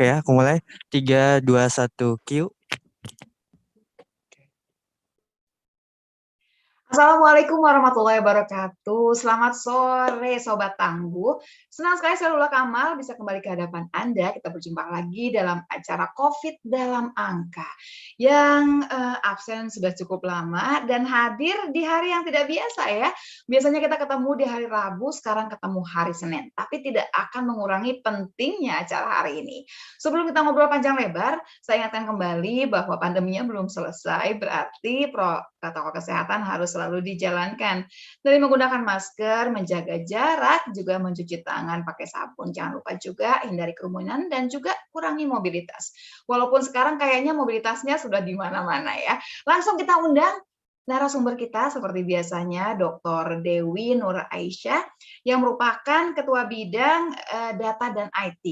Oke ya, aku mulai. 3, 2, 1, Q. Assalamualaikum warahmatullahi wabarakatuh. Selamat sore Sobat Tangguh. Senang sekali saya Lula Kamal bisa kembali ke hadapan Anda. Kita berjumpa lagi dalam acara COVID dalam Angka yang absen sudah cukup lama dan hadir di hari yang tidak biasa ya. Biasanya kita ketemu di hari Rabu, sekarang ketemu hari Senin. Tapi tidak akan mengurangi pentingnya acara hari ini. Sebelum kita ngobrol panjang lebar, saya ingatkan kembali bahwa pandeminya belum selesai, berarti protokol kesehatan harus selalu dijalankan. Dari menggunakan masker, menjaga jarak, juga mencuci tangan pakai sabun. Jangan lupa juga hindari kerumunan dan juga kurangi mobilitas. Walaupun sekarang kayaknya mobilitasnya sudah di mana-mana ya. Langsung kita undang narasumber kita seperti biasanya Dr. Dewi Nur Aisyah yang merupakan Ketua Bidang Data dan IT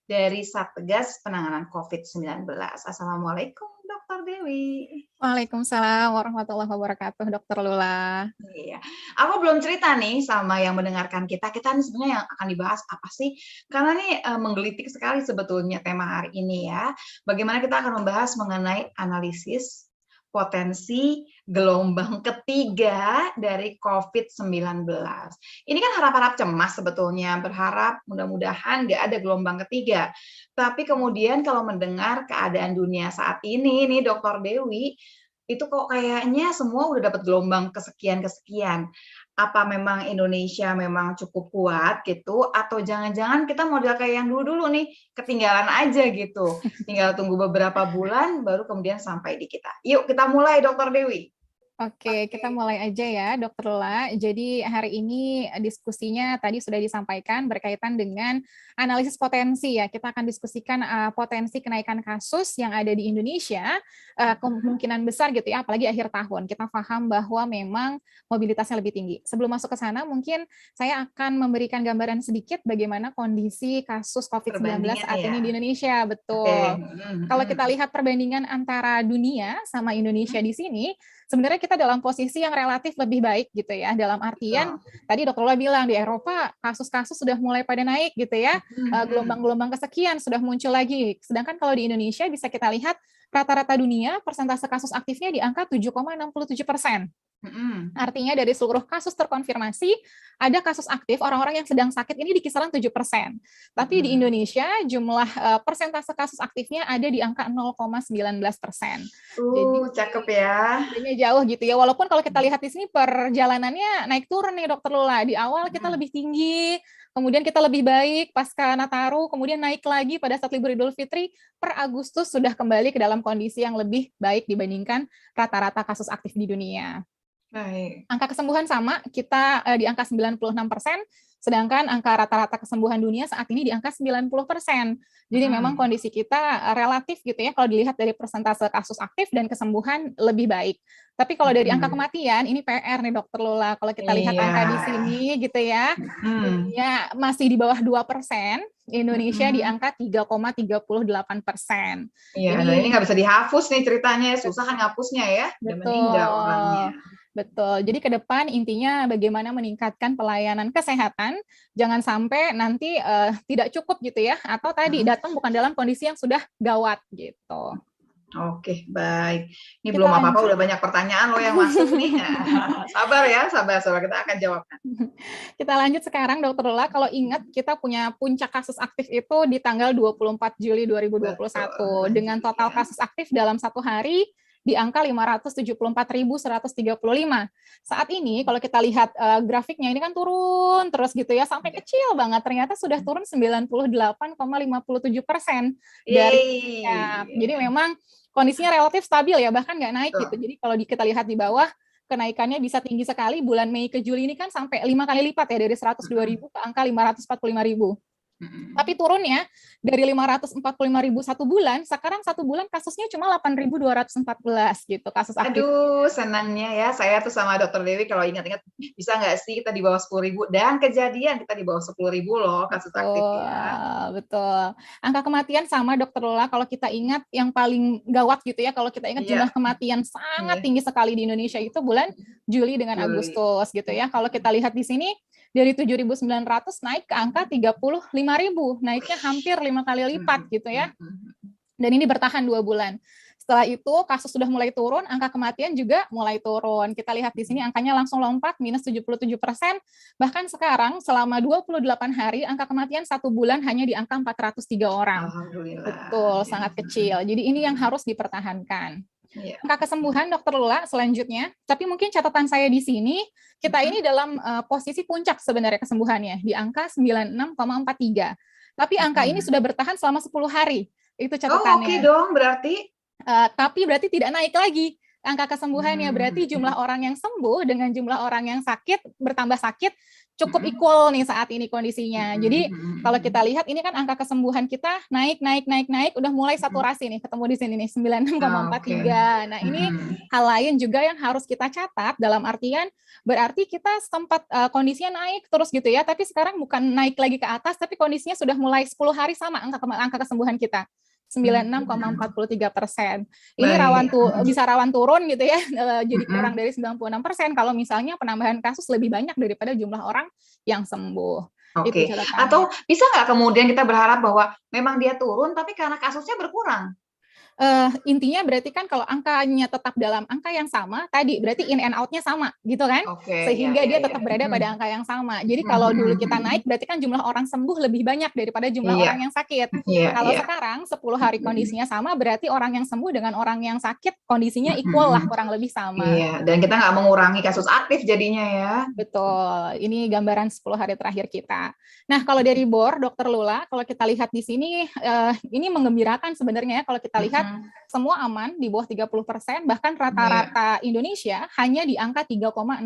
dari Satgas Penanganan COVID-19. Assalamualaikum Dr. Dewi. Waalaikumsalam warahmatullahi wabarakatuh, Dr. Lula. Iya, aku belum cerita nih sama yang mendengarkan kita. Kita nih sebenarnya yang akan dibahas apa sih? Karena nih menggelitik sekali sebetulnya tema hari ini ya. Bagaimana kita akan membahas mengenai analisis potensi gelombang ketiga dari COVID-19. Ini kan harap-harap cemas sebetulnya, berharap mudah-mudahan nggak ada gelombang ketiga. Tapi kemudian kalau mendengar keadaan dunia saat ini nih, Dr. Dewi, itu kok kayaknya semua udah dapat gelombang kesekian-kesekian. Apa memang Indonesia memang cukup kuat gitu, atau jangan-jangan kita model kayak yang dulu-dulu nih, ketinggalan aja gitu. Tinggal tunggu beberapa bulan, baru kemudian sampai di kita. Yuk kita mulai, Dr. Dewi. Oke, kita mulai aja ya, Dr. Lula. Jadi hari ini diskusinya tadi sudah disampaikan berkaitan dengan analisis potensi ya. Kita akan diskusikan potensi kenaikan kasus yang ada di Indonesia, kemungkinan besar gitu ya, apalagi akhir tahun. Kita paham bahwa memang mobilitasnya lebih tinggi. Sebelum masuk ke sana, mungkin saya akan memberikan gambaran sedikit bagaimana kondisi kasus COVID-19 saat ini di Indonesia. Betul. Kalau kita lihat perbandingan antara dunia sama Indonesia di sini, sebenarnya kita dalam posisi yang relatif lebih baik gitu ya, dalam artian tadi Dr. Lula bilang di Eropa kasus-kasus sudah mulai pada naik gitu ya, gelombang-gelombang kesekian sudah muncul lagi, sedangkan kalau di Indonesia bisa kita lihat rata-rata dunia persentase kasus aktifnya di angka 7,67%. Artinya dari seluruh kasus terkonfirmasi, ada kasus aktif orang-orang yang sedang sakit ini di kisaran 7%. Tapi di Indonesia jumlah persentase kasus aktifnya ada di angka 0,19%. Jadi cakep ya. Bedanya jauh gitu ya. Walaupun kalau kita lihat di sini perjalanannya naik turun nih Dr. Lula. Di awal kita lebih tinggi, kemudian kita lebih baik pasca Nataru, kemudian naik lagi pada saat libur Idul Fitri, per Agustus sudah kembali ke dalam kondisi yang lebih baik dibandingkan rata-rata kasus aktif di dunia. Baik. Angka kesembuhan sama, kita di angka 96%, sedangkan angka rata-rata kesembuhan dunia saat ini di angka 90%. Jadi memang kondisi kita relatif gitu ya, kalau dilihat dari persentase kasus aktif dan kesembuhan lebih baik. Tapi kalau dari angka kematian, ini PR nih Dr. Lula. Kalau kita lihat angka di sini gitu ya, dunia masih di bawah 2%, Indonesia di angka 3,38%. Iya, nah ini nggak bisa dihapus nih ceritanya, susah kan ngapusnya ya, udah meninggal orangnya. Betul. Jadi ke depan intinya bagaimana meningkatkan pelayanan kesehatan, jangan sampai nanti tidak cukup gitu ya, atau tadi datang bukan dalam kondisi yang sudah gawat gitu. Oke, baik. Ini kita belum apa-apa udah banyak pertanyaan loh yang masuk nih. Sabar ya, sabar, kita akan jawabkan. Kita lanjut sekarang Dr. Lula, kalau ingat kita punya puncak kasus aktif itu di tanggal 24 Juli 2021 dengan total kasus aktif dalam satu hari di angka 574.135. Saat ini kalau kita lihat grafiknya ini kan turun terus gitu ya, sampai kecil banget, ternyata sudah turun 98,57% dari ya. Jadi memang kondisinya relatif stabil ya, bahkan nggak naik gitu. Jadi kalau kita lihat di bawah, kenaikannya bisa tinggi sekali, bulan Mei ke Juli ini kan sampai 5 kali lipat ya, dari 102.000 ke angka 545.000. Tapi turunnya dari 545.000 satu bulan, sekarang satu bulan kasusnya cuma 8.214 gitu kasus aktif. Aduh, senangnya ya saya tuh sama Dr. Dewi kalau ingat-ingat, bisa nggak sih kita di bawah 10.000, dan kejadian kita di bawah 10.000 loh kasus aktifnya. Betul. Angka kematian sama Dr. Lula, kalau kita ingat yang paling gawat gitu ya, kalau kita ingat jumlah kematian sangat tinggi sekali di Indonesia itu bulan Juli dengan Agustus gitu ya. Kalau kita lihat di sini dari 7.900 naik ke angka 35.000, naiknya hampir 5 kali lipat gitu ya. Dan ini bertahan 2 bulan. Setelah itu kasus sudah mulai turun, angka kematian juga mulai turun. Kita lihat di sini angkanya langsung lompat minus 77%. Bahkan sekarang selama 28 hari angka kematian 1 bulan hanya di angka 403 orang. Alhamdulillah. Betul, sangat kecil. Jadi ini yang harus dipertahankan. Iya. Angka kesembuhan Dokter Lula selanjutnya, tapi mungkin catatan saya di sini, kita ini dalam posisi puncak sebenarnya kesembuhannya, di angka 96,43. Tapi angka ini sudah bertahan selama 10 hari. Itu Oh, catatannya. oke dong, berarti Tapi berarti tidak naik lagi angka kesembuhannya. Berarti jumlah orang yang sembuh dengan jumlah orang yang sakit bertambah sakit cukup equal nih saat ini kondisinya. Jadi kalau kita lihat ini kan angka kesembuhan kita naik, udah mulai saturasi nih, ketemu di sini nih 96,43. Nah ini hal lain juga yang harus kita catat dalam artian berarti kita sempat kondisinya naik terus gitu ya, tapi sekarang bukan naik lagi ke atas, tapi kondisinya sudah mulai 10 hari sama angka kesembuhan kita. 96,43%. Ini bisa rawan turun gitu ya, jadi kurang dari 96% kalau misalnya penambahan kasus lebih banyak daripada jumlah orang yang sembuh. Oke. Atau bisa nggak kemudian kita berharap bahwa memang dia turun, tapi karena kasusnya berkurang? Intinya berarti kan kalau angkanya tetap dalam angka yang sama, tadi berarti in and out-nya sama, gitu kan? Sehingga dia tetap berada pada angka yang sama. Jadi kalau dulu kita naik, berarti kan jumlah orang sembuh lebih banyak daripada jumlah orang yang sakit. Kalau sekarang 10 hari kondisinya sama, berarti orang yang sembuh dengan orang yang sakit kondisinya equal lah, kurang lebih sama. Iya, dan kita nggak mengurangi kasus aktif jadinya ya. Betul, ini gambaran 10 hari terakhir kita. Nah, kalau dari BOR, Dokter Lula, kalau kita lihat di sini, ini menggembirakan sebenarnya ya, kalau kita lihat semua aman di bawah 30%, bahkan rata-rata Indonesia hanya di angka 3,07%.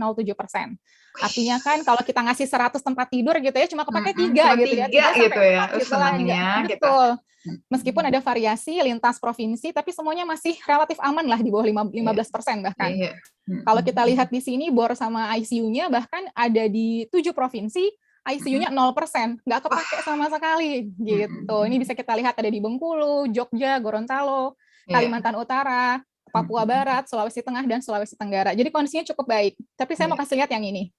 Artinya kan kalau kita ngasih 100 tempat tidur gitu ya, cuma kepake 3 gitu ya. 3 gitu ya, senangnya. Betul. Meskipun ada variasi lintas provinsi, tapi semuanya masih relatif aman lah di bawah 15% bahkan. Kalau kita lihat di sini BOR sama ICU-nya bahkan ada di 7 provinsi, ICU-nya 0%, nggak kepake sama sekali gitu. Ini bisa kita lihat ada di Bengkulu, Jogja, Gorontalo, Kalimantan Utara, Papua Barat, Sulawesi Tengah, dan Sulawesi Tenggara. Jadi kondisinya cukup baik. Tapi saya mau kasih lihat yang ini.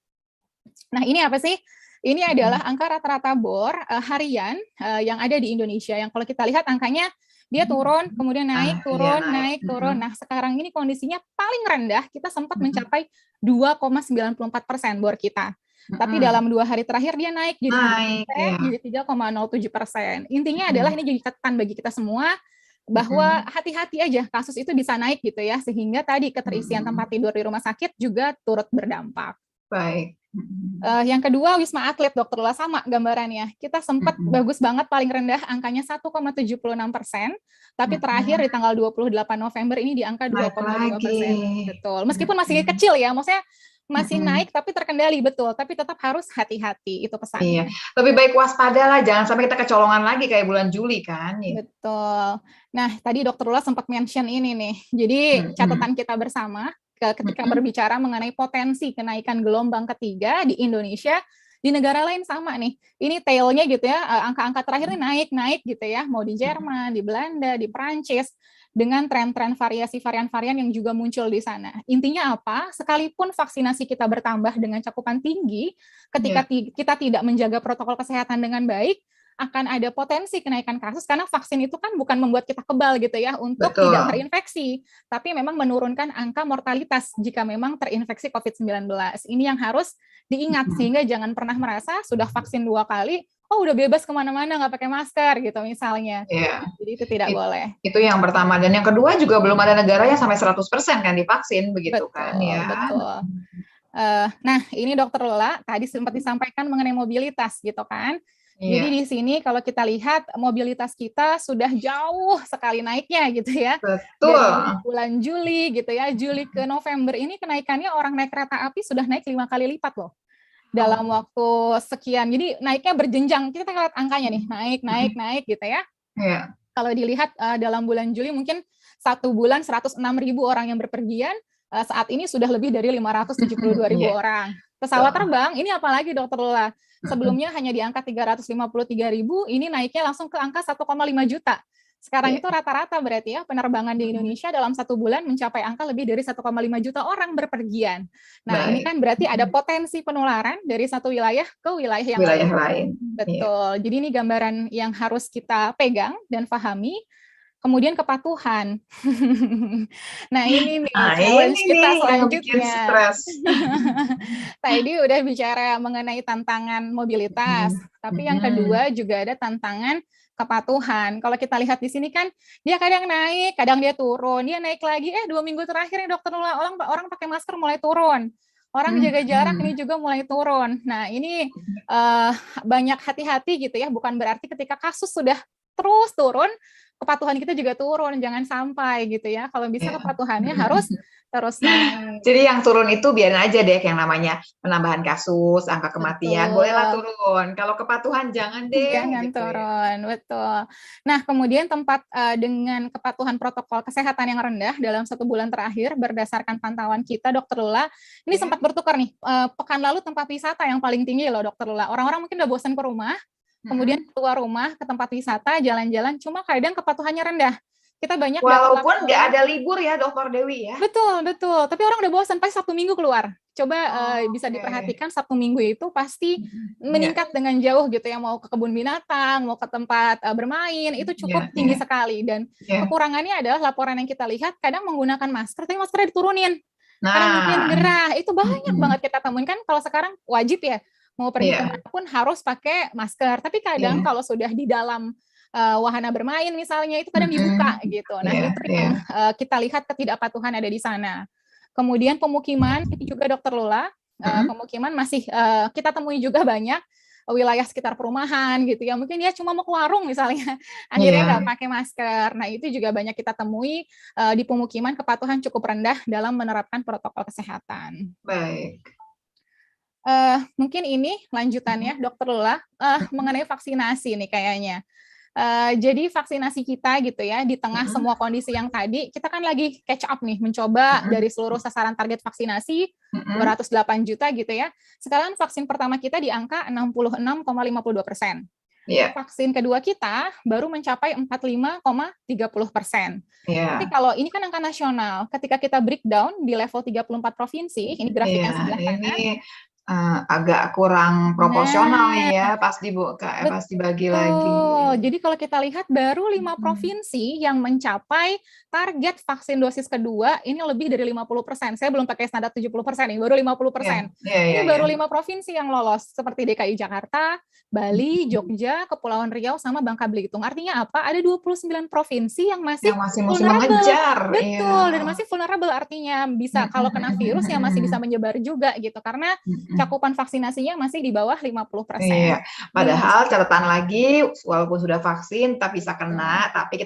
Nah, ini apa sih? Ini adalah angka rata-rata BOR harian yang ada di Indonesia. Yang kalau kita lihat angkanya, dia turun, kemudian naik, turun, naik, turun. Nah, sekarang ini kondisinya paling rendah, kita sempat mencapai 2,94% BOR kita. Tapi dalam 2 hari terakhir dia naik jadi 3,07%. Intinya adalah ini jadi catatan bagi kita semua bahwa hati-hati aja kasus itu bisa naik gitu ya, sehingga tadi keterisian tempat tidur di rumah sakit juga turut berdampak. Baik. Yang kedua Wisma Atlet, Dokter Lula, sama gambarannya. Kita sempat bagus banget paling rendah angkanya 1,76%, tapi terakhir di tanggal 28 November ini di angka 2,5%. Betul. Meskipun masih kecil ya, maksudnya masih naik tapi terkendali, betul, tapi tetap harus hati-hati, itu pesannya. Iya, lebih baik waspada lah, jangan sampai kita kecolongan lagi kayak bulan Juli kan. Betul. Nah, tadi Dokter Lula sempat mention ini nih, jadi catatan kita bersama ketika berbicara mengenai potensi kenaikan gelombang ketiga di Indonesia, di negara lain sama nih. Ini tail-nya gitu ya, angka-angka terakhirnya naik gitu ya, mau di Jerman, di Belanda, di Prancis, dengan tren-tren variasi varian-varian yang juga muncul di sana. Intinya apa? Sekalipun vaksinasi kita bertambah dengan cakupan tinggi, ketika kita tidak menjaga protokol kesehatan dengan baik, akan ada potensi kenaikan kasus, karena vaksin itu kan bukan membuat kita kebal gitu ya untuk tidak terinfeksi, tapi memang menurunkan angka mortalitas jika memang terinfeksi COVID-19. Ini yang harus diingat, sehingga jangan pernah merasa sudah vaksin 2 kali, oh udah bebas kemana-mana nggak pakai masker gitu misalnya. Jadi itu tidak boleh. Itu yang pertama. Dan yang kedua juga belum ada negara yang sampai 100% kan divaksin begitu kan ya. Betul. Nah ini Dokter Lula tadi sempat disampaikan mengenai mobilitas gitu kan. Jadi di sini kalau kita lihat mobilitas kita sudah jauh sekali naiknya gitu ya. Betul. Dari bulan Juli gitu ya, Juli ke November ini kenaikannya orang naik kereta api sudah naik 5 kali lipat loh. Dalam waktu sekian, jadi naiknya berjenjang. Kita lihat angkanya nih, naik gitu ya. Kalau dilihat dalam bulan Juli mungkin 1 bulan 106.000 orang yang berpergian, saat ini sudah lebih dari 572.000 orang. Pesawat terbang, ini apalagi Dokter Lula, sebelumnya hanya di angka 353.000, ini naiknya langsung ke angka 1,5 juta. Sekarang Iya. itu rata-rata berarti ya penerbangan di Indonesia dalam 1 bulan mencapai angka lebih dari 1,5 juta orang berpergian. Nah, ini Baik. kan berarti ada potensi penularan dari satu wilayah ke wilayah yang Wilayah lain. lain. Iya. Betul. Jadi ini gambaran yang harus kita pegang dan pahami. Kemudian kepatuhan. Nah, ini nih Nah, ini challenge kita nih yang bikin selanjutnya. stres. Tadi udah bicara mengenai tantangan mobilitas, tapi yang kedua juga ada tantangan kepatuhan. Kalau kita lihat di sini kan dia kadang naik, kadang dia turun, dia naik lagi. 2 minggu terakhir nih dokter Lula, orang pakai masker mulai turun. Orang jaga jarak ini juga mulai turun. Nah, ini banyak hati-hati gitu ya, bukan berarti ketika kasus sudah terus turun, kepatuhan kita juga turun, jangan sampai gitu ya. Kalau bisa kepatuhannya harus terus naik. Jadi yang turun itu biarin aja deh, yang namanya penambahan kasus, angka kematian, bolehlah turun. Kalau kepatuhan jangan deh. Jangan gitu turun, betul. Nah, kemudian tempat dengan kepatuhan protokol kesehatan yang rendah dalam 1 bulan terakhir berdasarkan pantauan kita, Dokter Lula, ini sempat bertukar nih. Pekan lalu tempat wisata yang paling tinggi loh, Dokter Lula. Orang-orang mungkin udah bosan ke rumah, kemudian keluar rumah ke tempat wisata, jalan-jalan, cuma kadang kepatuhannya rendah. Kita banyak walaupun nggak ada libur ya, Dokter Dewi ya. Betul. Tapi orang udah bosan, pasti Sabtu Minggu keluar. Coba bisa diperhatikan Sabtu Minggu itu pasti meningkat dengan jauh gitu ya, mau ke kebun binatang, mau ke tempat bermain, itu cukup tinggi sekali. Dan kekurangannya adalah laporan yang kita lihat, kadang menggunakan masker, tapi maskernya diturunin. Kadang bikin gerah, itu banyak banget kita temuin kan. Kalau sekarang wajib ya, mau pergi kemana pun harus pakai masker. Tapi kadang kalau sudah di dalam wahana bermain misalnya, itu kadang dibuka gitu. Nah, itu yang kita lihat ketidakpatuhan ada di sana. Kemudian pemukiman, ini juga Dokter Lula, pemukiman masih kita temui juga banyak wilayah sekitar perumahan gitu ya. Mungkin dia cuma mau ke warung misalnya, akhirnya nggak pakai masker. Nah, itu juga banyak kita temui di pemukiman, kepatuhan cukup rendah dalam menerapkan protokol kesehatan. Baik. Mungkin ini lanjutannya, Dokter Lula, mengenai vaksinasi nih kayaknya. Jadi vaksinasi kita gitu ya, di tengah semua kondisi yang tadi, kita kan lagi catch up nih, mencoba dari seluruh sasaran target vaksinasi, 208 juta gitu ya. Sekarang vaksin pertama kita di angka 66,52%. Vaksin kedua kita baru mencapai 45,30%. Tapi kalau ini kan angka nasional, ketika kita breakdown di level 34 provinsi, ini grafik yang sebelah kanan, agak kurang proporsional nih ya, pas dibagi lagi. Jadi kalau kita lihat baru 5 provinsi yang mencapai target vaksin dosis kedua ini lebih dari 50%. Saya belum pakai standar 70% nih, baru 50%. Ini baru 5 provinsi yang lolos, seperti DKI Jakarta, Bali, Jogja, Kepulauan Riau, sama Bangka Belitung. Artinya apa? Ada 29 provinsi yang masih mengejar. Betul, dan masih vulnerable, artinya bisa kalau kena virus ya masih bisa menyebar juga gitu, karena cakupan vaksinasinya masih di bawah 50%. Iya. Padahal catatan lagi, walaupun sudah vaksin, tak bisa kena, tapi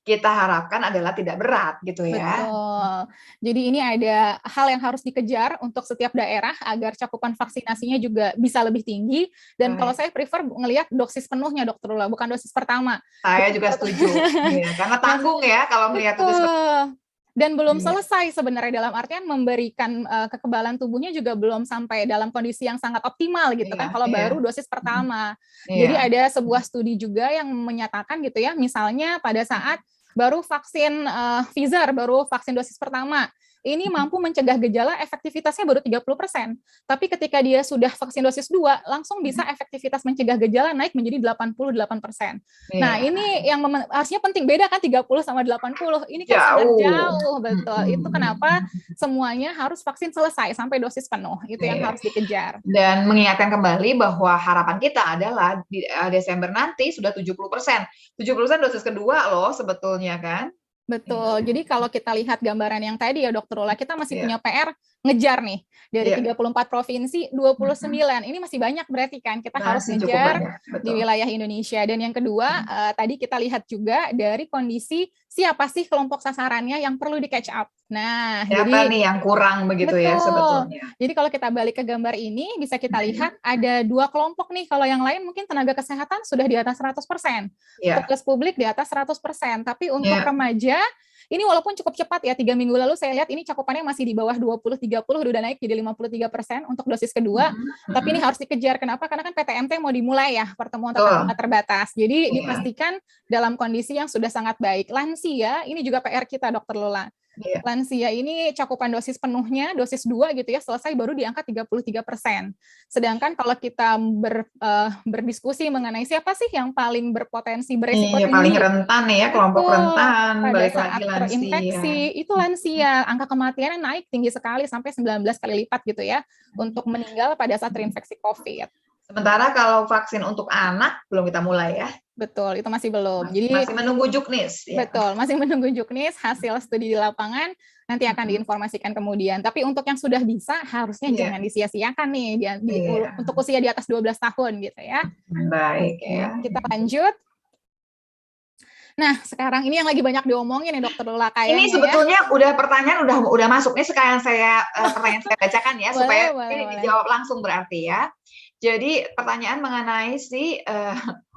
kita harapkan adalah tidak berat gitu ya. Betul. Jadi ini ada hal yang harus dikejar untuk setiap daerah agar cakupan vaksinasinya juga bisa lebih tinggi. Dan kalau saya prefer ngelihat dosis penuhnya, Dokter Lula, bukan dosis pertama. Saya juga setuju. Karena tanggung ya kalau melihat dosis pertama. Dan belum selesai sebenarnya, dalam artian memberikan kekebalan tubuhnya juga belum sampai dalam kondisi yang sangat optimal gitu kan, kalau baru dosis pertama. Jadi ada sebuah studi juga yang menyatakan gitu ya, misalnya pada saat baru vaksin Pfizer, baru vaksin dosis pertama, ini mampu mencegah gejala, efektivitasnya baru 30%. Tapi ketika dia sudah vaksin dosis 2, langsung bisa efektivitas mencegah gejala naik menjadi 88%. Nah, ini yang harusnya penting, beda kan 30 sama 80. Ini kan sangat jauh, betul. Itu kenapa semuanya harus vaksin selesai sampai dosis penuh. Itu yang harus dikejar. Dan mengingatkan kembali bahwa harapan kita adalah di Desember nanti sudah 70%. 70% dosis kedua loh sebetulnya kan. Betul. Jadi kalau kita lihat gambaran yang tadi ya, Dokter Lula, kita masih punya PR ngejar nih. Dari 34 provinsi, 29. Ini masih banyak berarti kan, kita harus ngejar di wilayah Indonesia. Dan yang kedua, tadi kita lihat juga dari kondisi siapa sih kelompok sasarannya yang perlu di catch up. Nah, siapa nih yang kurang begitu ya sebetulnya. Jadi kalau kita balik ke gambar ini, bisa kita lihat ada 2 kelompok nih. Kalau yang lain mungkin tenaga kesehatan sudah di atas 100%. Petugas publik di atas 100%. Tapi untuk remaja, ini walaupun cukup cepat ya, 3 minggu lalu saya lihat ini cakupannya masih di bawah 23%. 30 udah naik jadi 53% untuk dosis kedua. Tapi ini harus dikejar. Kenapa? Karena kan PTMT mau dimulai ya, pertemuan tatap muka terbatas. Jadi dipastikan dalam kondisi yang sudah sangat baik. Lansia, ini juga PR kita, Dokter Lula. Lansia ini cakupan dosis penuhnya, dosis 2 gitu ya, selesai baru di angka 33%. Sedangkan kalau kita berdiskusi mengenai siapa sih yang paling berpotensi beresiko tinggi, paling rentan ya, kelompok rentan, pada balik saat lagi terinfeksi, itu lansia. Angka kematiannya naik tinggi sekali sampai 19 kali lipat gitu ya, untuk meninggal pada saat terinfeksi COVID. Sementara kalau vaksin untuk anak belum kita mulai ya. Betul, itu masih belum. Jadi masih menunggu juknis. Ya. Betul, masih menunggu juknis, hasil studi di lapangan nanti akan diinformasikan kemudian. Tapi untuk yang sudah bisa, harusnya jangan disia-siakan nih untuk usia di atas 12 tahun gitu ya. Baik. Kita lanjut. Nah, sekarang ini yang lagi banyak diomongin nih Dokter Lula kayaknya. Ini sebetulnya pertanyaan udah masuk nih, sekalian pertanyaan saya bacakan ya, supaya ini dijawab langsung berarti ya. Jadi pertanyaan mengenai si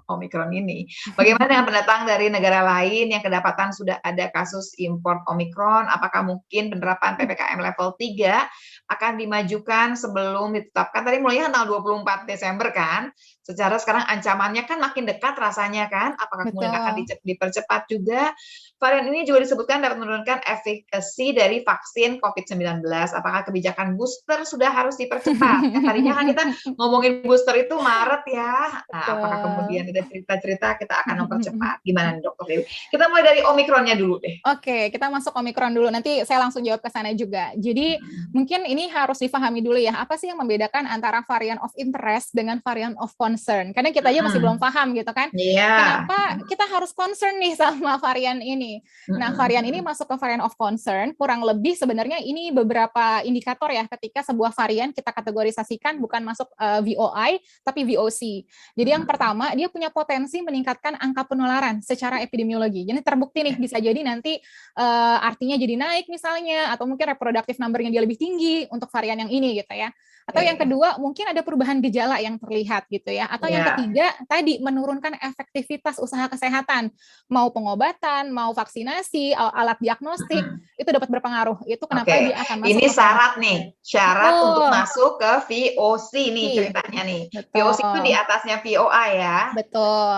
Omikron ini. Bagaimana dengan pendatang dari negara lain yang kedapatan sudah ada kasus impor Omikron? Apakah mungkin penerapan PPKM level 3 akan dimajukan sebelum ditetapkan? Tadi mulainya tanggal 24 Desember kan? Secara sekarang ancamannya kan makin dekat rasanya kan? Apakah kemudian akan dipercepat juga? Varian ini juga disebutkan dapat menurunkan efikasi dari vaksin COVID-19. Apakah kebijakan booster sudah harus dipercepat? Tadinya kan kita ngomongin booster itu Maret ya. Nah, apakah kemudian ada cerita-cerita kita akan mempercepat? Gimana nih Dokter Dewi? Kita mulai dari Omikronnya dulu deh. Oke, kita masuk Omikron dulu. Nanti saya langsung jawab ke sana juga. Jadi mungkin ini harus difahami dulu ya. Apa sih yang membedakan antara varian of interest dengan varian of concern? Karena kita aja masih belum paham gitu kan. Kenapa kita harus concern nih sama varian ini? Nah, varian ini masuk ke varian of concern, kurang lebih sebenarnya ini beberapa indikator ya ketika sebuah varian kita kategorisasikan bukan masuk VOI, tapi VOC. Jadi yang pertama, dia punya potensi meningkatkan angka penularan secara epidemiologi. Jadi terbukti nih, bisa jadi nanti artinya jadi naik misalnya, atau mungkin reproductive number-nya dia lebih tinggi untuk varian yang ini gitu ya. Atau yang kedua, mungkin ada perubahan gejala yang terlihat gitu ya. Atau yang ketiga, tadi menurunkan efektivitas usaha kesehatan. Mau pengobatan, mau vaksinasi, alat diagnostik, itu dapat berpengaruh. Itu kenapa dia akan masuk. Ini syarat nih, syarat untuk masuk ke VOC nih ceritanya nih. VOC itu di atasnya VOI ya. Betul.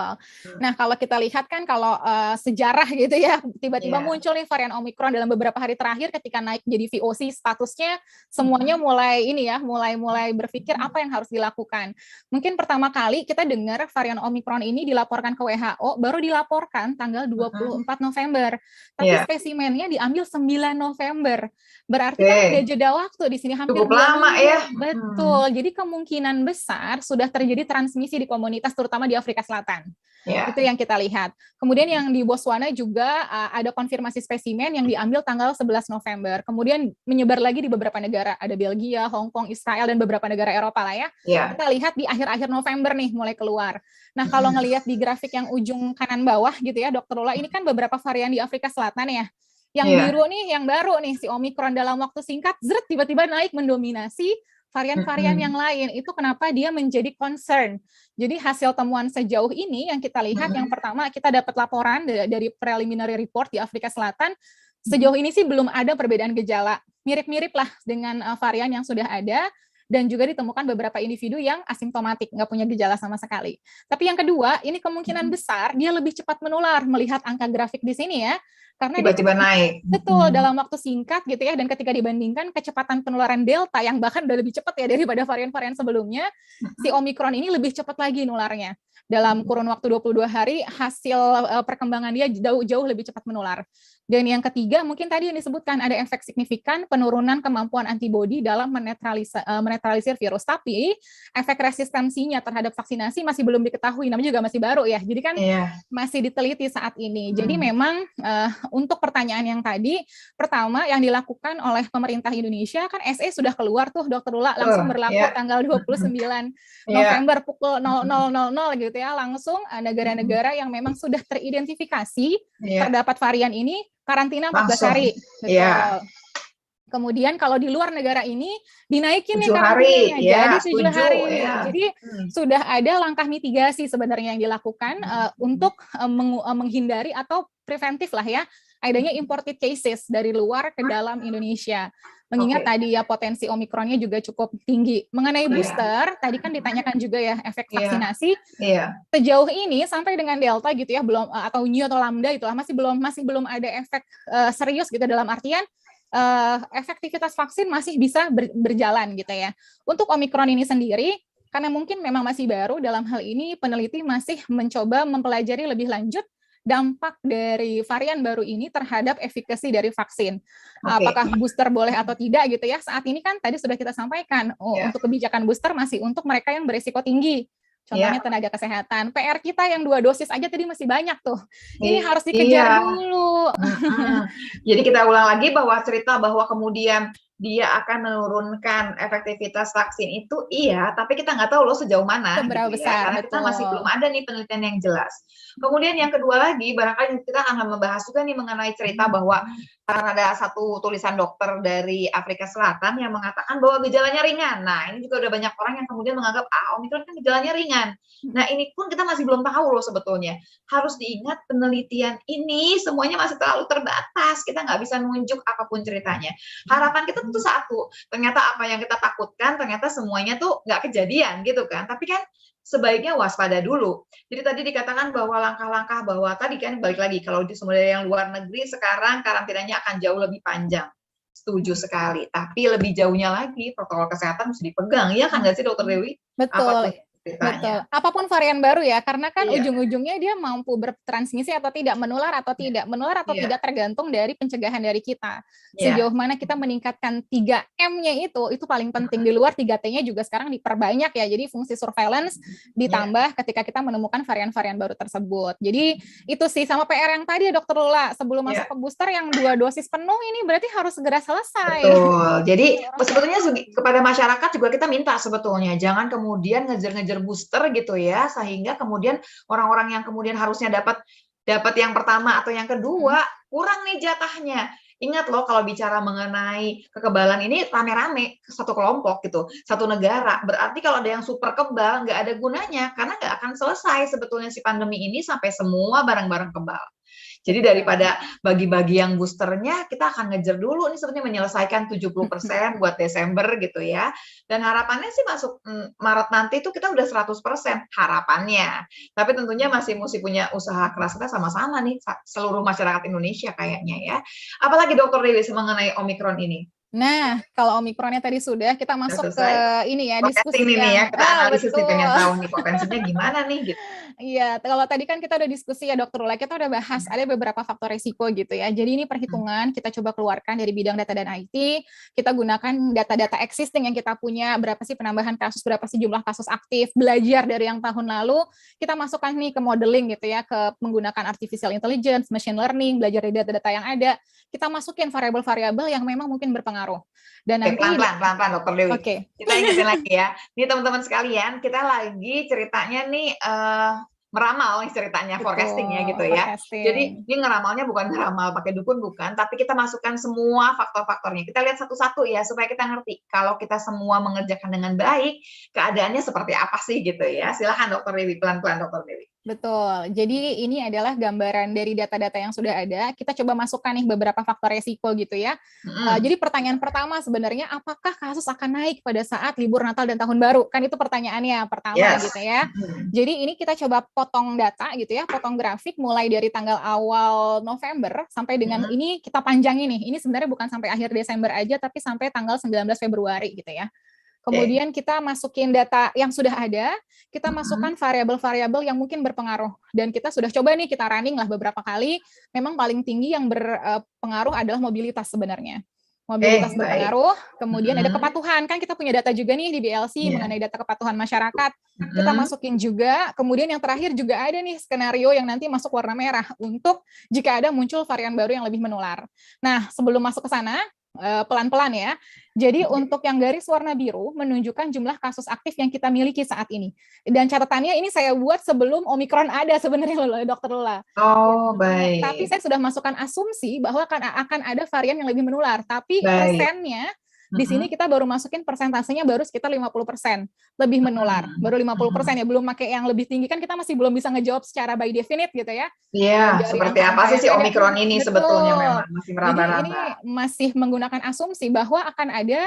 Nah, kalau kita lihat kan kalau sejarah gitu ya, tiba-tiba muncul nih varian Omikron dalam beberapa hari terakhir ketika naik jadi VOC statusnya, semuanya mulai ini ya, mulai berpikir apa yang harus dilakukan. Mungkin pertama kali kita dengar varian Omikron ini dilaporkan ke WHO, baru dilaporkan tanggal 24 November. Tapi spesimennya diambil 9 November. Berarti kan ada jeda waktu di sini hampir 2 lama minggu. ya. Betul. Jadi kemungkinan besar sudah terjadi transmisi di komunitas terutama di Afrika Selatan. Itu yang kita lihat. Kemudian yang di Botswana juga ada konfirmasi spesimen yang diambil tanggal 11 November. Kemudian menyebar lagi di beberapa negara, ada Belgia, Hong Kong, Israel, dan beberapa negara Eropa lah ya. Kita lihat di akhir-akhir November nih mulai keluar. Nah, kalau ngelihat di grafik yang ujung kanan bawah gitu ya, Dokter Lula, ini kan beberapa varian di Afrika Selatan ya. Yang biru nih, yang baru nih, si Omikron dalam waktu singkat, tiba-tiba naik mendominasi varian-varian yang lain. Itu kenapa dia menjadi concern. Jadi hasil temuan sejauh ini yang kita lihat, yang pertama kita dapat laporan dari preliminary report di Afrika Selatan, sejauh ini sih belum ada perbedaan gejala. Mirip-mirip lah dengan varian yang sudah ada, dan juga ditemukan beberapa individu yang asimptomatik, nggak punya gejala sama sekali. Tapi yang kedua, ini kemungkinan besar dia lebih cepat menular, melihat angka grafik di sini ya, karena tiba-tiba naik. Betul, dalam waktu singkat gitu ya, dan ketika dibandingkan kecepatan penularan Delta yang bahkan udah lebih cepat ya daripada varian-varian sebelumnya, si Omikron ini lebih cepat lagi nularnya. Dalam kurun waktu 22 hari, hasil perkembangan dia jauh lebih cepat menular. Dan yang ketiga, mungkin tadi yang disebutkan ada efek signifikan penurunan kemampuan antibodi dalam menetralisir virus. Tapi efek resistensinya terhadap vaksinasi masih belum diketahui, namanya juga masih baru ya. Jadi kan masih diteliti saat ini. Jadi memang untuk pertanyaan yang tadi, pertama yang dilakukan oleh pemerintah Indonesia, kan SE sudah keluar tuh, Dokter Lula, langsung berlaku tanggal 29 November pukul 00.00 gitu ya, langsung negara-negara yang memang sudah teridentifikasi terdapat varian ini, karantina 14 hari. Betul. Kemudian kalau di luar negara ini dinaikin nih karantinanya jadi 7 hari. Jadi sudah ada langkah mitigasi sebenarnya yang dilakukan untuk menghindari atau preventif lah ya, adanya imported cases dari luar ke dalam Indonesia. Mengingat tadi ya potensi Omikronnya juga cukup tinggi. Mengenai booster, tadi kan ditanyakan juga ya efek vaksinasi. Sejauh ini sampai dengan Delta gitu ya, belum atau New atau Lambda itulah masih belum ada efek serius gitu, dalam artian efektivitas vaksin masih bisa berjalan gitu ya. Untuk Omikron ini sendiri, karena mungkin memang masih baru, dalam hal ini peneliti masih mencoba mempelajari lebih lanjut dampak dari varian baru ini terhadap efikasi dari vaksin. Apakah booster boleh atau tidak gitu ya. Saat ini kan tadi sudah kita sampaikan, untuk kebijakan booster masih untuk mereka yang berisiko tinggi. Contohnya tenaga kesehatan. PR kita yang 2 dosis aja tadi masih banyak tuh. Ini harus dikejar dulu. Jadi kita ulang lagi bahwa cerita bahwa kemudian dia akan menurunkan efektivitas vaksin itu iya, tapi kita nggak tahu loh sejauh mana. Seberapa gitu besar, ya, karena kita masih belum ada nih penelitian yang jelas. Kemudian yang kedua lagi, barangkali kita akan membahas juga nih mengenai cerita bahwa ada satu tulisan dokter dari Afrika Selatan yang mengatakan bahwa gejalanya ringan. Nah, ini juga udah banyak orang yang kemudian menganggap, Omikron kan gejalanya ringan. Nah, ini pun kita masih belum tahu loh sebetulnya. Harus diingat penelitian ini semuanya masih terlalu terbatas. Kita nggak bisa nunjuk apapun ceritanya. Harapan kita tentu satu, ternyata apa yang kita takutkan, ternyata semuanya tuh nggak kejadian gitu kan. Tapi kan sebaiknya waspada dulu. Jadi tadi dikatakan bahwa langkah-langkah bahwa tadi kan balik lagi, kalau di semua yang luar negeri sekarang karantinanya akan jauh lebih panjang. Setuju sekali. Tapi lebih jauhnya lagi, protokol kesehatan mesti dipegang. Iya kan nggak sih Dokter Dewi? Betul. Betul. Apapun varian baru ya, karena kan ujung-ujungnya dia mampu bertransmisi atau tidak, menular atau tidak, tidak tergantung dari pencegahan dari kita. Sejauh mana kita meningkatkan 3M-nya itu paling penting. Di luar 3T-nya juga sekarang diperbanyak ya. Jadi fungsi surveillance ditambah ketika kita menemukan varian-varian baru tersebut. Jadi itu sih sama PR yang tadi Dokter Lula, sebelum masuk ke booster yang 2 dosis penuh ini berarti harus segera selesai. Betul. Jadi sebetulnya kepada masyarakat juga kita minta sebetulnya jangan kemudian ngejar-ngejar booster gitu ya, sehingga kemudian orang-orang yang kemudian harusnya dapat yang pertama atau yang kedua kurang nih jatahnya. Ingat loh, kalau bicara mengenai kekebalan ini rame-rame satu kelompok gitu, satu negara. Berarti kalau ada yang super kebal nggak ada gunanya, karena nggak akan selesai sebetulnya si pandemi ini sampai semua barang-barang kebal. Jadi daripada bagi-bagi yang boosternya, kita akan ngejar dulu nih sebenarnya menyelesaikan 70% buat Desember gitu ya. Dan harapannya sih masuk Maret nanti itu kita udah 100% harapannya. Tapi tentunya masih mesti punya usaha keras kita sama-sama nih seluruh masyarakat Indonesia kayaknya ya. Apalagi Dokter Dewi mengenai Omikron ini? Nah, kalau Omikronnya tadi sudah, kita masuk ke ini ya, diskusi ini ya, kita analisis nih, pengen tahu nih potensinya gimana nih gitu. Iya, kalau tadi kan kita udah diskusi ya Dokter Lula, kita udah bahas ada beberapa faktor risiko gitu ya. Jadi ini perhitungan kita coba keluarkan dari bidang data dan IT, kita gunakan data-data existing yang kita punya, berapa sih penambahan kasus, berapa sih jumlah kasus aktif, belajar dari yang tahun lalu, kita masukkan nih ke modeling gitu ya, ke menggunakan artificial intelligence, machine learning, belajar dari data-data yang ada, kita masukin variabel-variabel yang memang mungkin berpengaruh. Dan nanti pelan-pelan Dokter Dewi. Kita ingetin lagi ya. Nih teman-teman sekalian, kita lagi ceritanya nih meramal nih ceritanya, forecasting ya gitu ya. Jadi ini ngeramalnya bukan ngeramal pakai dukun bukan, tapi kita masukkan semua faktor-faktornya. Kita lihat satu-satu ya supaya kita ngerti kalau kita semua mengerjakan dengan baik, keadaannya seperti apa sih gitu ya. Silakan Dokter Dewi, pelan-pelan Dokter Dewi. Betul. Jadi ini adalah gambaran dari data-data yang sudah ada. Kita coba masukkan nih beberapa faktor resiko gitu ya. Jadi pertanyaan pertama sebenarnya, apakah kasus akan naik pada saat libur Natal dan Tahun Baru? Kan itu pertanyaannya pertama gitu ya. Jadi ini kita coba potong data gitu ya, potong grafik mulai dari tanggal awal November sampai dengan ini kita panjangin nih. Ini sebenarnya bukan sampai akhir Desember aja, tapi sampai tanggal 19 Februari gitu ya. Kemudian kita masukin data yang sudah ada, kita masukkan variabel-variabel yang mungkin berpengaruh. Dan kita sudah coba nih, kita running lah beberapa kali, memang paling tinggi yang berpengaruh adalah mobilitas sebenarnya. Mobilitas berpengaruh, kemudian ada kepatuhan, kan kita punya data juga nih di BLC mengenai data kepatuhan masyarakat, kita masukin juga, kemudian yang terakhir juga ada nih skenario yang nanti masuk warna merah, untuk jika ada muncul varian baru yang lebih menular. Nah, sebelum masuk ke sana, pelan-pelan ya. Jadi untuk yang garis warna biru menunjukkan jumlah kasus aktif yang kita miliki saat ini. Dan catatannya ini saya buat sebelum Omikron ada sebenarnya loh, Dokter Lula. Oh, baik. Tapi saya sudah masukkan asumsi bahwa akan ada varian yang lebih menular. Tapi persennya Di sini kita baru masukin persentasenya baru sekitar 50%, lebih menular. Baru 50% ya, belum pakai yang lebih tinggi, kan kita masih belum bisa ngejawab secara by definite gitu ya. Iya, Dari seperti apa angka-angka sih yang si ada. Omikron ini sebetulnya Betul. memang masih Jadi ini meraba-raba. masih menggunakan asumsi bahwa akan ada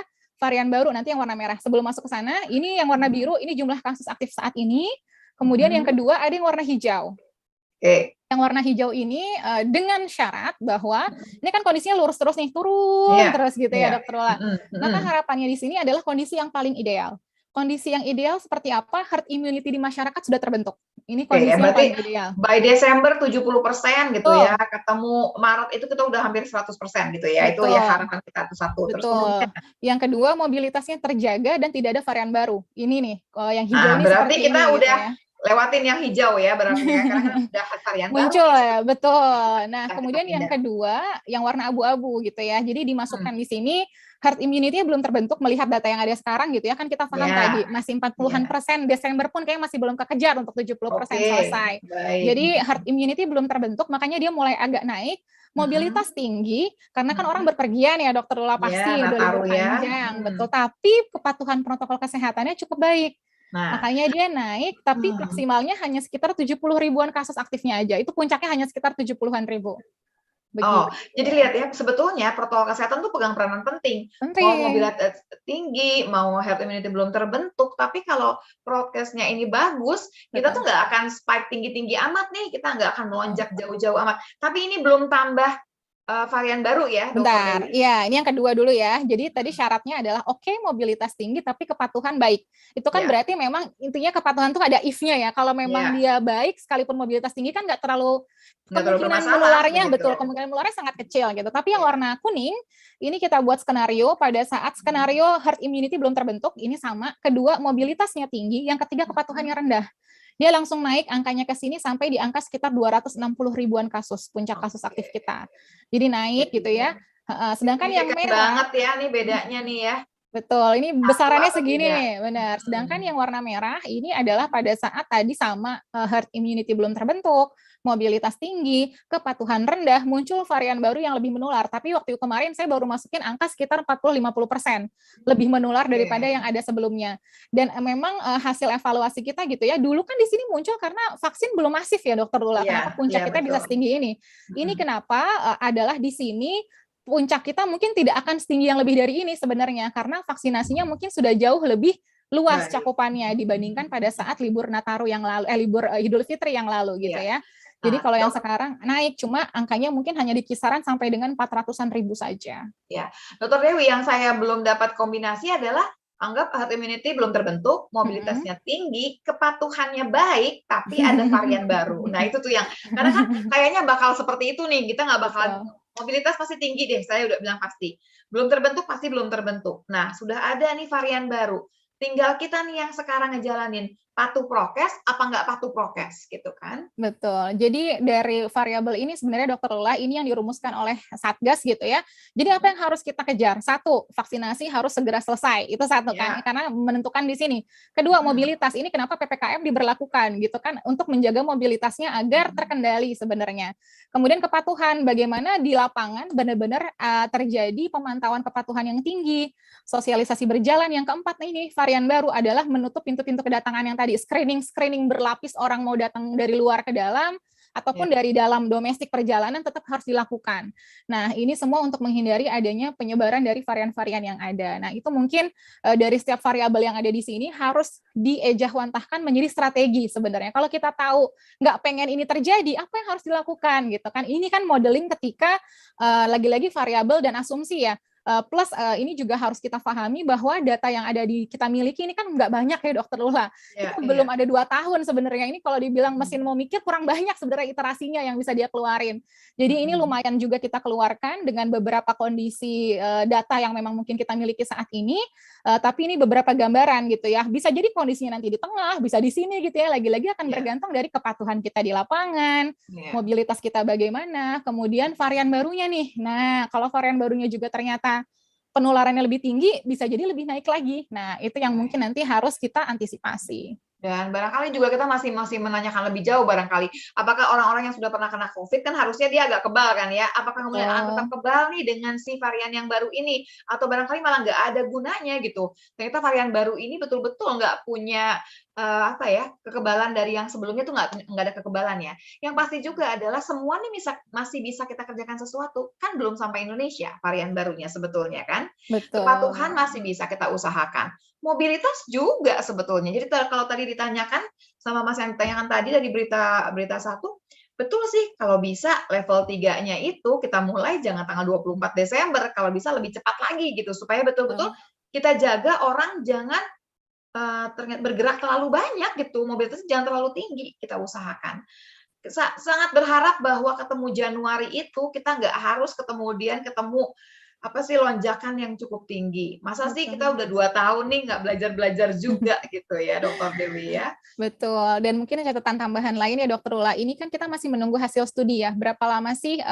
varian baru nanti yang warna merah. Sebelum masuk ke sana, ini yang warna biru, ini jumlah kasus aktif saat ini. Kemudian yang kedua ada yang warna hijau. Oke. Yang warna hijau ini dengan syarat bahwa ini kan kondisinya lurus terus nih, turun terus gitu ya, Dokter Lola. Maka harapannya di sini adalah kondisi yang paling ideal. Kondisi yang ideal seperti apa? Herd immunity di masyarakat sudah terbentuk. Ini kondisi yang paling ideal. By Desember 70% gitu ya, Betul. ketemu Maret itu kita udah hampir 100% gitu ya. Betul. Itu ya harapan kita itu satu. Terus kemudian yang kedua, mobilitasnya terjaga dan tidak ada varian baru. Ini nih, yang hijau ini berarti seperti kita ini udah gitu ya. Lewatin yang hijau ya, berarti ya, karena kan udah varian muncul baru ya, betul. Nah, kita kemudian yang pindah. kedua, yang warna abu-abu gitu ya. Jadi dimasukkan di sini herd immunity belum terbentuk melihat data yang ada sekarang gitu ya. Kan kita paham tadi masih 40-an%, Desember pun kayak masih belum kekejar untuk 70% selesai. Jadi herd immunity belum terbentuk, makanya dia mulai agak naik. Mobilitas tinggi, karena kan orang berpergian ya, Dokter Lula, pasti udah libur panjang, betul. Tapi kepatuhan protokol kesehatannya cukup baik. Makanya dia naik, tapi maksimalnya hanya sekitar 70 ribuan kasus aktifnya aja. Itu puncaknya hanya sekitar 70-an ribu. Begitu. Jadi lihat ya, sebetulnya protokol kesehatan tuh pegang peranan penting. Mau mobilitas tinggi, mau herd immunity belum terbentuk, tapi kalau prokesnya ini bagus, kita tuh nggak akan spike tinggi-tinggi amat nih, kita nggak akan melonjak jauh-jauh amat. Tapi ini belum tambah varian baru ya, Bentar, iya, ini yang kedua dulu ya. Jadi tadi syaratnya adalah mobilitas tinggi tapi kepatuhan baik. Itu kan berarti memang intinya kepatuhan tuh ada if-nya ya. Kalau memang dia baik, sekalipun mobilitas tinggi kan nggak terlalu kemungkinan menularnya, betul, kemungkinan menularnya sangat kecil gitu. Tapi yang warna kuning, ini kita buat skenario pada saat skenario herd immunity belum terbentuk, ini sama. Kedua, mobilitasnya tinggi. Yang ketiga, kepatuhannya rendah. Dia langsung naik angkanya ke sini sampai di angka sekitar 260 ribuan kasus, puncak kasus aktif kita. Jadi naik gitu ya. Sedangkan yang merah banget ya nih bedanya nih ya. Betul, ini besarannya segini nih, benar. Sedangkan yang warna merah ini adalah pada saat tadi sama herd immunity belum terbentuk, mobilitas tinggi, kepatuhan rendah, muncul varian baru yang lebih menular. Tapi waktu kemarin saya baru masukin angka sekitar 40-50%, lebih menular daripada yang ada sebelumnya. Dan memang hasil evaluasi kita gitu ya, dulu kan di sini muncul karena vaksin belum masif ya, Dokter Lula. Kenapa puncak kita bisa setinggi ini? Ini kenapa adalah di sini puncak kita mungkin tidak akan setinggi yang lebih dari ini sebenarnya, karena vaksinasinya mungkin sudah jauh lebih luas cakupannya dibandingkan pada saat libur Nataru yang lalu, libur Idul Fitri yang lalu gitu ya. Jadi kalau yang sekarang naik, cuma angkanya mungkin hanya di kisaran sampai dengan 400-an ribu saja. Ya, Dokter Dewi, yang saya belum dapat kombinasi adalah anggap herd immunity belum terbentuk, mobilitasnya tinggi, kepatuhannya baik, tapi ada varian baru. Nah itu tuh yang, karena kan kayaknya bakal seperti itu nih, kita nggak bakal, mobilitas pasti tinggi deh, saya udah bilang pasti. Belum terbentuk, pasti belum terbentuk. Nah sudah ada nih varian baru. Tinggal kita nih yang sekarang ngejalanin, patuh prokes apa nggak patuh prokes gitu kan? Betul. Jadi dari variabel ini sebenarnya Dokter Lula ini yang dirumuskan oleh Satgas gitu ya. Jadi apa yang harus kita kejar? Satu, vaksinasi harus segera selesai. Itu satu kan, karena menentukan di sini. Kedua, mobilitas. Ini kenapa PPKM diberlakukan gitu kan, untuk menjaga mobilitasnya agar terkendali sebenarnya. Kemudian kepatuhan, bagaimana di lapangan benar-benar terjadi pemantauan kepatuhan yang tinggi, sosialisasi berjalan. Yang keempat ini varian baru adalah menutup pintu-pintu kedatangan yang tadi, screening berlapis, orang mau datang dari luar ke dalam ataupun dari dalam domestik perjalanan tetap harus dilakukan. Nah, ini semua untuk menghindari adanya penyebaran dari varian-varian yang ada. Nah, itu mungkin dari setiap variabel yang ada di sini harus diejawantahkan menjadi strategi sebenarnya. Kalau kita tahu nggak pengen ini terjadi, apa yang harus dilakukan gitu kan? Ini kan modeling ketika lagi-lagi variabel dan asumsi ya. Plus ini juga harus kita pahami bahwa data yang ada di kita miliki ini kan nggak banyak ya, Dokter Lula. Kita belum ada 2 tahun sebenarnya. Ini kalau dibilang mesin mau mikir kurang banyak sebenarnya iterasinya yang bisa dia keluarin. Jadi ini lumayan juga kita keluarkan dengan beberapa kondisi data yang memang mungkin kita miliki saat ini. Tapi ini beberapa gambaran gitu ya. Bisa jadi kondisinya nanti di tengah, bisa di sini gitu ya. Lagi-lagi akan bergantung dari kepatuhan kita di lapangan, mobilitas kita bagaimana, kemudian varian barunya nih. Nah, kalau varian barunya juga ternyata penularannya lebih tinggi, bisa jadi lebih naik lagi. Nah, itu yang mungkin nanti harus kita antisipasi. Dan barangkali juga kita masih menanyakan lebih jauh barangkali, apakah orang-orang yang sudah pernah kena COVID kan harusnya dia agak kebal kan ya, apakah kemudian akan tetap kebal nih dengan si varian yang baru ini, atau barangkali malah nggak ada gunanya gitu. Ternyata varian baru ini betul-betul nggak punya, apa ya, kekebalan dari yang sebelumnya tuh nggak ada kekebalannya. Yang pasti juga adalah semua nih masih bisa kita kerjakan sesuatu, kan belum sampai Indonesia varian barunya sebetulnya kan. Betul. Kepatuhan masih bisa kita usahakan. Mobilitas juga sebetulnya. Jadi kalau tadi ditanyakan sama Mas yang ditanyakan tadi dari berita 1, betul sih kalau bisa level 3-nya itu kita mulai jangan tanggal 24 Desember, kalau bisa lebih cepat lagi gitu supaya betul-betul kita jaga orang jangan bergerak terlalu banyak gitu, mobilitas jangan terlalu tinggi, kita usahakan. Sangat berharap bahwa ketemu Januari itu kita nggak harus ketemu apa sih lonjakan yang cukup tinggi. Masa sih kita udah 2 tahun nih nggak belajar juga gitu ya, Dokter Dewi ya. Betul. Dan mungkin catatan tambahan lain ya, Dokter Ula, ini kan kita masih menunggu hasil studi ya. Berapa lama sih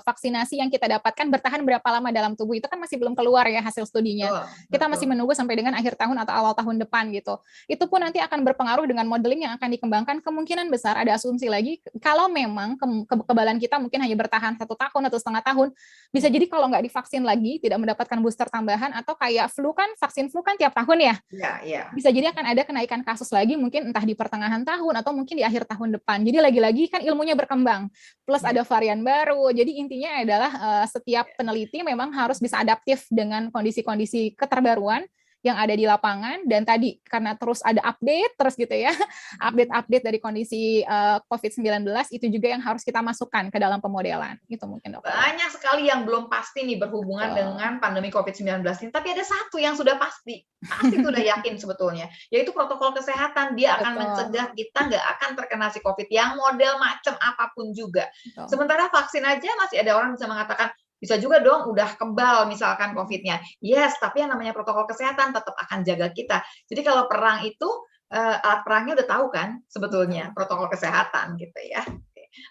vaksinasi yang kita dapatkan bertahan berapa lama dalam tubuh, itu kan masih belum keluar ya hasil studinya. Kita masih menunggu sampai dengan akhir tahun atau awal tahun depan gitu. Itu pun nanti akan berpengaruh dengan modeling yang akan dikembangkan. Kemungkinan besar ada asumsi lagi, kalau memang kekebalan kita mungkin hanya bertahan 1 tahun atau setengah tahun, bisa jadi kalau nggak divaksin lagi, tidak mendapatkan booster tambahan, atau kayak flu kan, vaksin flu kan tiap tahun ya. Iya. Bisa jadi akan ada kenaikan kasus lagi mungkin entah di pertengahan tahun atau mungkin di akhir tahun depan. Jadi lagi-lagi kan ilmunya berkembang. Plus ada varian baru. Jadi intinya adalah setiap peneliti memang harus bisa adaptif dengan kondisi-kondisi keterbaruan yang ada di lapangan, dan tadi karena terus ada update terus gitu ya, update dari kondisi COVID-19 itu juga yang harus kita masukkan ke dalam pemodelan. Itu mungkin, Dokter. Banyak sekali yang belum pasti nih berhubungan dengan pandemi COVID-19 ini, tapi ada satu yang sudah pasti sudah yakin sebetulnya, yaitu protokol kesehatan. Dia akan mencegah kita nggak akan terkena si COVID yang model macam apapun juga. Sementara vaksin aja masih ada orang bisa mengatakan, bisa juga dong udah kebal misalkan COVID-nya. Yes, tapi yang namanya protokol kesehatan tetap akan jaga kita. Jadi kalau perang itu, alat perangnya udah tahu kan sebetulnya protokol kesehatan gitu ya.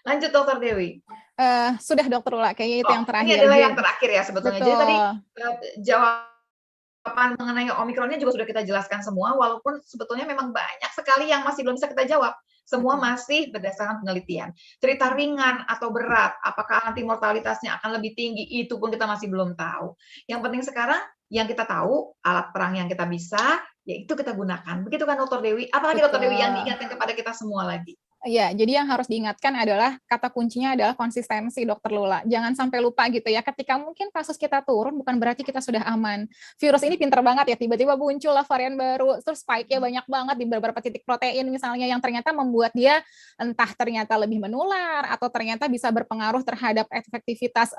Lanjut Dokter Dewi. Sudah Dokter Ula, kayaknya itu yang terakhir. Ini adalah yang terakhir ya sebetulnya. Jadi tadi jawaban mengenai Omikronnya juga sudah kita jelaskan semua, walaupun sebetulnya memang banyak sekali yang masih belum bisa kita jawab. Semua masih berdasarkan penelitian. Cerita ringan atau berat, apakah nanti mortalitasnya akan lebih tinggi, itu pun kita masih belum tahu. Yang penting sekarang, yang kita tahu, alat perang yang kita bisa, yaitu kita gunakan. Begitu kan Dokter Dewi? Apalagi Dokter Dewi yang diingatkan kepada kita semua lagi? Ya, jadi yang harus diingatkan adalah kata kuncinya adalah konsistensi, Dokter Lula. Jangan sampai lupa gitu ya, ketika mungkin kasus kita turun bukan berarti kita sudah aman. Virus ini pinter banget ya, tiba-tiba muncul lah varian baru, terus spike-nya banyak banget di beberapa titik protein misalnya, yang ternyata membuat dia entah ternyata lebih menular atau ternyata bisa berpengaruh terhadap efektivitas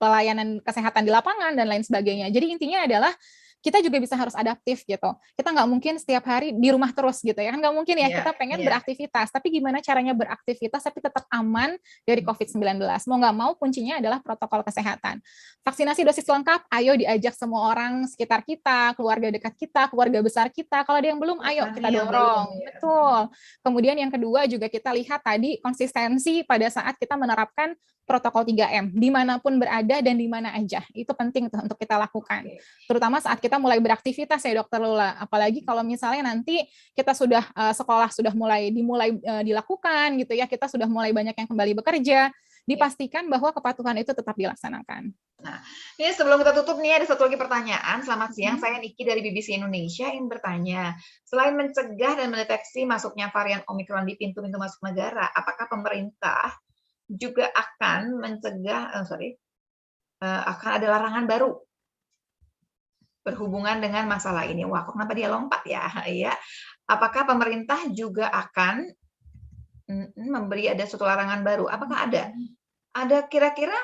pelayanan kesehatan di lapangan dan lain sebagainya. Jadi intinya adalah kita juga bisa harus adaptif gitu. Kita nggak mungkin setiap hari di rumah terus gitu ya, kan nggak mungkin ya, kita pengen beraktivitas, tapi gimana caranya beraktivitas tapi tetap aman dari COVID-19. Mau nggak mau kuncinya adalah protokol kesehatan. Vaksinasi dosis lengkap, ayo diajak semua orang sekitar kita, keluarga dekat kita, keluarga besar kita. Kalau ada yang belum, ayo kita dorong. Betul. Kemudian yang kedua juga kita lihat tadi konsistensi pada saat kita menerapkan protokol 3M, dimanapun berada dan di mana aja. Itu penting untuk kita lakukan. Terutama saat kita mulai beraktivitas ya Dokter Lula. Apalagi kalau misalnya nanti kita sudah sekolah sudah dimulai dilakukan gitu ya, kita sudah mulai banyak yang kembali bekerja, dipastikan bahwa kepatuhan itu tetap dilaksanakan. Nah, ini sebelum kita tutup nih ada satu lagi pertanyaan. Selamat siang, saya Niki dari BBC Indonesia ingin bertanya, selain mencegah dan mendeteksi masuknya varian Omikron di pintu-pintu masuk negara, apakah pemerintah juga akan mencegah, akan ada larangan baru berhubungan dengan masalah ini? Wah, kok kenapa dia lompat ya? Iya. Apakah pemerintah juga akan memberi ada suatu larangan baru? Apakah ada? Ada kira-kira?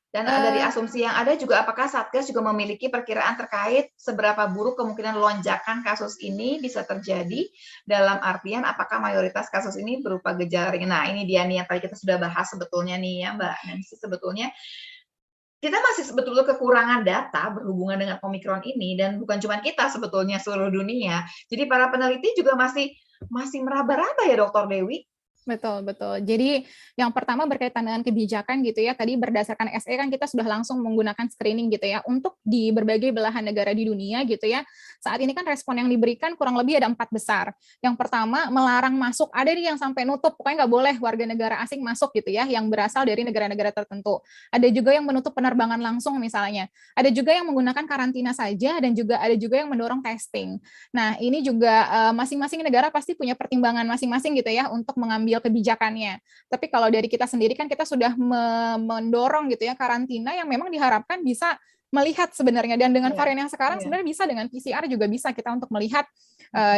Dan dari asumsi yang ada juga, apakah Satgas juga memiliki perkiraan terkait seberapa buruk kemungkinan lonjakan kasus ini bisa terjadi, dalam artian apakah mayoritas kasus ini berupa gejala ringan? Nah, ini dia nih yang tadi kita sudah bahas sebetulnya nih ya Mbak Nancy, sebetulnya kita masih sebetulnya kekurangan data berhubungan dengan Omikron ini, dan bukan cuma kita sebetulnya, seluruh dunia. Jadi para peneliti juga masih meraba-raba ya Dokter Dewi. Betul, betul. Jadi yang pertama berkaitan dengan kebijakan gitu ya, tadi berdasarkan SE kan kita sudah langsung menggunakan screening gitu ya, untuk di berbagai belahan negara di dunia gitu ya. Saat ini kan respon yang diberikan kurang lebih ada 4 besar. Yang pertama, melarang masuk, ada nih yang sampai nutup, pokoknya nggak boleh warga negara asing masuk gitu ya, yang berasal dari negara-negara tertentu. Ada juga yang menutup penerbangan langsung misalnya. Ada juga yang menggunakan karantina saja, dan juga ada juga yang mendorong testing. Nah, ini juga masing-masing negara pasti punya pertimbangan masing-masing gitu ya, untuk mengambil kebijakannya. Tapi kalau dari kita sendiri kan kita sudah mendorong gitu ya karantina yang memang diharapkan bisa melihat sebenarnya, dan dengan Iya, varian yang sekarang iya. sebenarnya bisa dengan PCR juga bisa kita untuk melihat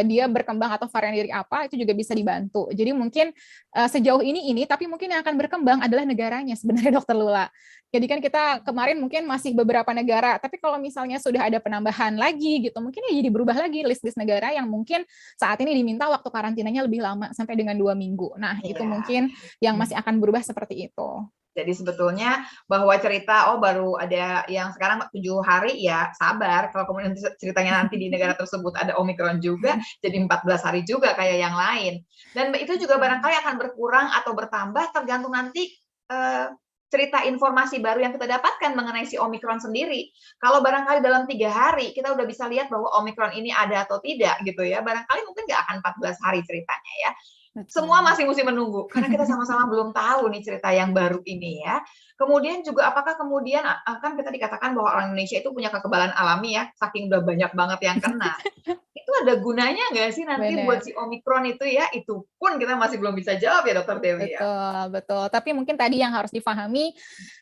dia berkembang atau varian dari apa, itu juga bisa dibantu. Jadi mungkin sejauh ini tapi mungkin yang akan berkembang adalah negaranya sebenarnya Dokter Lula. Jadi kan kita kemarin mungkin masih beberapa negara, tapi kalau misalnya sudah ada penambahan lagi gitu, mungkin ya jadi berubah lagi list-list negara yang mungkin saat ini diminta waktu karantinanya lebih lama sampai dengan 2 minggu. Nah, itu Iya. mungkin yang masih akan berubah seperti itu. Jadi sebetulnya bahwa cerita, oh baru ada yang sekarang 7 hari, ya sabar. Kalau kemudian ceritanya nanti di negara tersebut ada Omikron juga, jadi 14 hari juga kayak yang lain. Dan itu juga barangkali akan berkurang atau bertambah tergantung nanti cerita informasi baru yang kita dapatkan mengenai si Omikron sendiri. Kalau barangkali dalam 3 hari kita udah bisa lihat bahwa Omikron ini ada atau tidak gitu ya, barangkali mungkin nggak akan 14 hari ceritanya ya. Semua masih mesti menunggu, karena kita sama-sama belum tahu nih cerita yang baru ini ya. Kemudian juga apakah kemudian kan kita dikatakan bahwa orang Indonesia itu punya kekebalan alami ya, saking udah banyak banget yang kena. Itu ada gunanya nggak sih nanti Benar. buat si Omikron itu ya? Itu pun kita masih belum bisa jawab ya Dokter Dewi ya. Betul, betul. Tapi mungkin tadi yang harus difahami,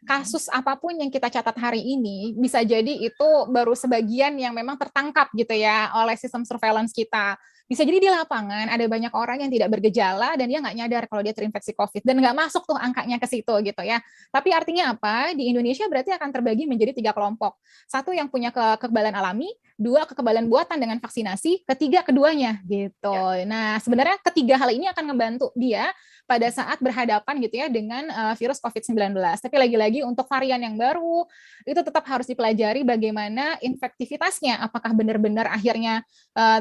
kasus apapun yang kita catat hari ini, bisa jadi itu baru sebagian yang memang tertangkap gitu ya oleh sistem surveillance kita. Bisa jadi di lapangan ada banyak orang yang tidak bergejala dan dia nggak nyadar kalau dia terinfeksi COVID, dan nggak masuk tuh angkanya ke situ gitu ya. Tapi artinya apa? Di Indonesia berarti akan terbagi menjadi 3 kelompok. Satu yang punya kekebalan alami, 2 kekebalan buatan dengan vaksinasi, ketiga keduanya gitu. Nah, sebenarnya ketiga hal ini akan membantu dia pada saat berhadapan gitu ya dengan virus COVID-19. Tapi lagi-lagi untuk varian yang baru itu tetap harus dipelajari bagaimana infektivitasnya, apakah benar-benar akhirnya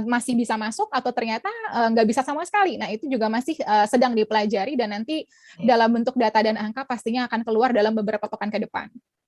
masih bisa masuk atau ternyata nggak bisa sama sekali. Nah, itu juga masih sedang dipelajari, dan nanti dalam bentuk data dan angka pastinya akan keluar dalam beberapa pekan ke depan.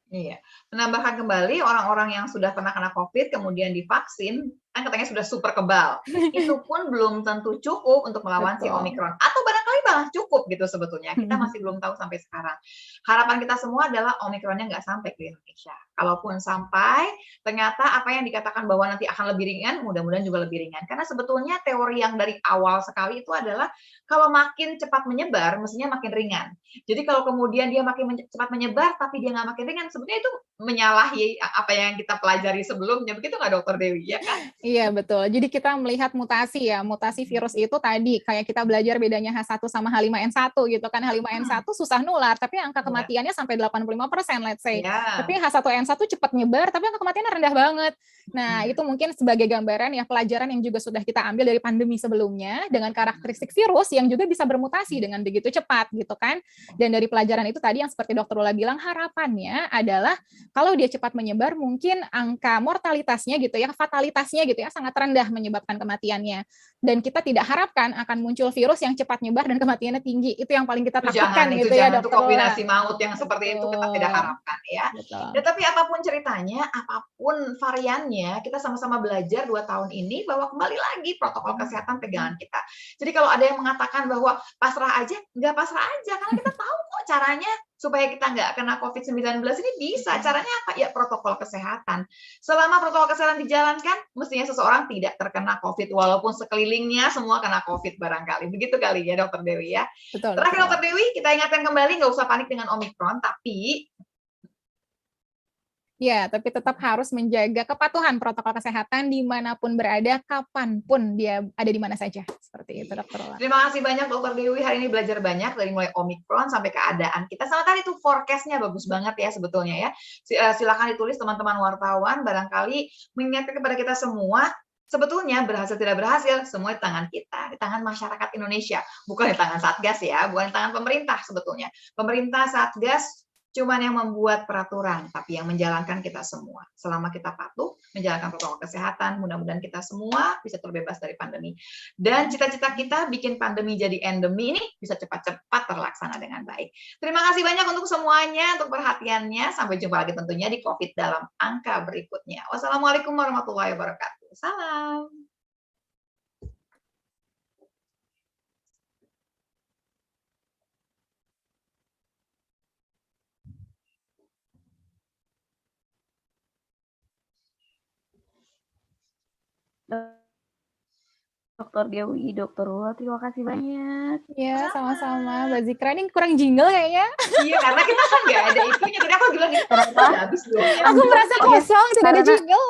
Iya, menambahkan kembali orang-orang yang sudah pernah kena COVID kemudian divaksin, kan katanya sudah super kebal. Itu pun belum tentu cukup untuk melawan si Omikron. Atau barangkali malah cukup gitu sebetulnya. Kita masih belum tahu sampai sekarang. Harapan kita semua adalah Omikronnya nggak sampai ke Indonesia. Kalaupun sampai, ternyata apa yang dikatakan bahwa nanti akan lebih ringan, mudah-mudahan juga lebih ringan. Karena sebetulnya teori yang dari awal sekali itu adalah kalau makin cepat menyebar, mestinya makin ringan. Jadi kalau kemudian dia makin cepat menyebar, tapi dia nggak makin ringan, sebenarnya itu menyalahi apa yang kita pelajari sebelumnya. Begitu nggak Dokter Dewi, ya kan? Iya, betul. Jadi kita melihat mutasi ya, mutasi virus itu tadi, kayak kita belajar bedanya H1 sama H5N1 gitu kan. H5N1 susah nular, tapi angka kematiannya sampai 85%, let's say. Tapi H1N1 cepat nyebar, tapi angka kematiannya rendah banget. Nah, itu mungkin sebagai gambaran ya, pelajaran yang juga sudah kita ambil dari pandemi sebelumnya, dengan karakteristik virus yang juga bisa bermutasi dengan begitu cepat gitu kan. Dan dari pelajaran itu tadi yang seperti Dokter Lula bilang, harapannya adalah kalau dia cepat menyebar, mungkin angka mortalitasnya gitu ya, fatalitasnya gitu ya, sangat rendah menyebabkan kematiannya. Dan kita tidak harapkan akan muncul virus yang cepat nyebar dan kematiannya tinggi. Itu yang paling kita takutkan gitu ya, Dokter. Itu kombinasi maut yang seperti itu kita tidak harapkan ya. Tetapi apapun ceritanya, apapun variannya, kita sama-sama belajar 2 tahun ini bahwa kembali lagi protokol kesehatan pegangan kita. Jadi kalau ada yang mengatakan bahwa pasrah aja, nggak pasrah aja, karena kita tahu kok caranya supaya kita nggak kena COVID-19 ini bisa. Caranya apa? Ya protokol kesehatan. Selama protokol kesehatan dijalankan, mestinya seseorang tidak terkena COVID, walaupun sekelilingnya semua kena COVID barangkali. Begitu kali ya Dokter Dewi ya. Betul, terakhir Dokter Dewi, kita ingatkan kembali nggak usah panik dengan Omikron, tapi ya, tapi tetap harus menjaga kepatuhan protokol kesehatan dimanapun berada, kapanpun dia ada di mana saja. Seperti itu, Dokter Lula. Terima kasih banyak Dokter Dewi, hari ini belajar banyak dari mulai Omikron sampai keadaan kita. Sama tadi tuh forecast-nya bagus banget ya sebetulnya ya. Silakan ditulis teman-teman wartawan, barangkali mengingatkan kepada kita semua, sebetulnya berhasil tidak berhasil, semua di tangan kita, di tangan masyarakat Indonesia. Bukan di tangan Satgas ya, bukan di tangan pemerintah sebetulnya. Pemerintah, Satgas, cuman yang membuat peraturan, tapi yang menjalankan kita semua. Selama kita patuh, menjalankan protokol kesehatan, mudah-mudahan kita semua bisa terbebas dari pandemi. Dan cita-cita kita bikin pandemi jadi endemi ini bisa cepat-cepat terlaksana dengan baik. Terima kasih banyak untuk semuanya, untuk perhatiannya. Sampai jumpa lagi tentunya di COVID dalam angka berikutnya. Wassalamualaikum warahmatullahi wabarakatuh. Salam. Dokter Dewi, Dokter Lula, terima kasih banyak. Iya, sama-sama. Mbak Zikra, ini kurang jingle kayaknya. Iya, karena kita kan nggak ada itunya. Tadi aku bilang, ini udah habis belum? Aku merasa kosong, tidak ada jingle.